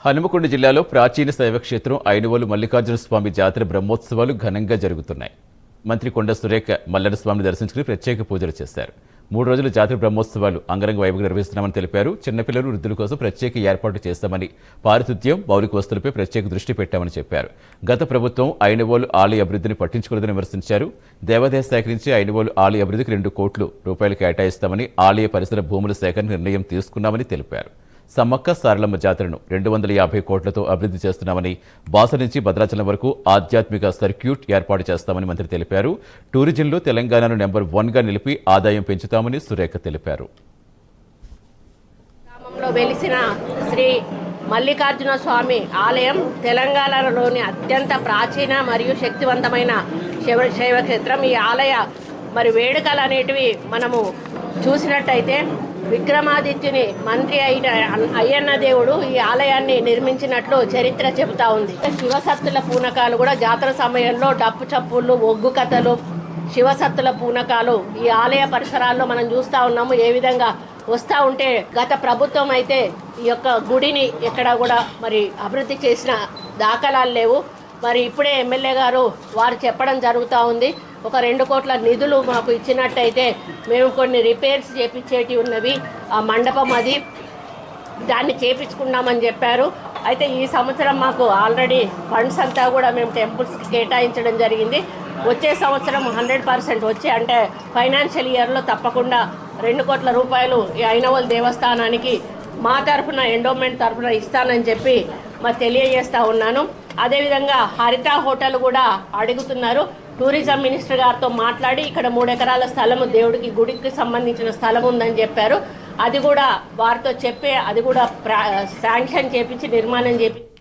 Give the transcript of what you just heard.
హనుమకొండ జిల్లాలో ప్రాచీన శైవక్షేత్రం ఐనవోలు మల్లికార్జున స్వామి జాతర బ్రహ్మోత్సవాలు ఘనంగా జరుగుతున్నాయి. మంత్రి కొండ సురేఖ మల్లన్న స్వామిని దర్శించుకుని ప్రత్యేక పూజలు చేశారు. 3 రోజుల జాతర బ్రహ్మోత్సవాలు అంగరంగ వైభవంగా నిర్వహిస్తున్నామని తెలిపారు. చిన్నపిల్లలు, వృద్ధుల కోసం ప్రత్యేక ఏర్పాటు చేస్తామని, పారిశుద్ధ్యం, మౌలిక వస్తువులపై ప్రత్యేక దృష్టి పెట్టామని చెప్పారు. గత ప్రభుత్వం ఐనవోలు ఆలయ అభివృద్ధిని పట్టించుకోలేదని విమర్శించారు. దేవాదాయ శాఖ నుంచి ఐనవోలు ఆలయ అభివృద్ధికి 2 కోట్ల రూపాయలు కేటాయిస్తామని, ఆలయ పరిసర భూముల సేకరణ నిర్ణయం తీసుకున్నామని తెలిపారు. సమ్మక్క సారలమ్మ జాతరను 250 కోట్లతో అభివృద్ధి చేస్తున్నామని, బాస నుంచి భద్రాచలం వరకు ఆధ్యాత్మిక సర్క్యూట్ ఏర్పాటు చేస్తామని మంత్రి తెలిపారు. టూరిజంలో తెలంగాణను నెంబర్ 1గా నిలిపి ఆదాయం పెంచుతామని సురేఖ తెలిపారు. గ్రామంలో వెలిసిన శ్రీ మల్లికార్జున స్వామి ఆలయం తెలంగాణలోని అత్యంత ప్రాచీన మరియు శక్తివంతమైన శైవక్షేత్రం. ఈ ఆలయ వేడుకలు అనేటివి మనము చూసినట్టయితే విక్రమాదిత్యుని మంత్రి అయిన అయ్యన్న దేవుడు ఈ ఆలయాన్ని నిర్మించినట్లు చరిత్ర చెబుతా ఉంది. శివసత్తుల పూనకాలు కూడా జాతర సమయంలో డప్పు చప్పుళ్ళు, ఒగ్గు కథలు, శివసత్తుల పూనకాలు ఈ ఆలయ పరిసరాల్లో మనం చూస్తూ ఉన్నాము. ఏ విధంగా వస్తూ ఉంటే గత ప్రభుత్వం అయితే ఈ యొక్క గుడిని ఎక్కడ కూడా అభివృద్ధి చేసిన దాఖలాలు లేవు. ఇప్పుడే ఎమ్మెల్యే గారు వారు చెప్పడం జరుగుతూ ఉంది. ఒక 2 కోట్ల నిధులు మాకు ఇచ్చినట్టయితే మేము కొన్ని రిపేర్స్ చేపించేటివి ఉన్నవి, ఆ మండపం దాన్ని చేపించుకున్నామని చెప్పారు. అయితే ఈ సంవత్సరం మాకు ఆల్రెడీ ఫండ్స్ అంతా కూడా మేము టెంపుల్స్కి కేటాయించడం జరిగింది. వచ్చే సంవత్సరం 100% వచ్చి అంటే ఫైనాన్షియల్ ఇయర్లో తప్పకుండా 2 కోట్ల రూపాయలు ఈ ఐనవోలు దేవస్థానానికి మా తరఫున ఎండోమెంట్ తరఫున ఇస్తానని చెప్పి తెలియజేస్తూ ఉన్నాను. అదేవిధంగా హరిత హోటల్ కూడా అడుగుతున్నారు. టూరిజం మినిస్టర్ గారితో మాట్లాడి ఇక్కడ 3 ఎకరాల స్థలము దేవుడికి గుడికి సంబంధించిన స్థలం ఉందని చెప్పారు. అది కూడా వారితో చెప్పి అది కూడా శాంక్షన్ చేపించి నిర్మాణం చేపించి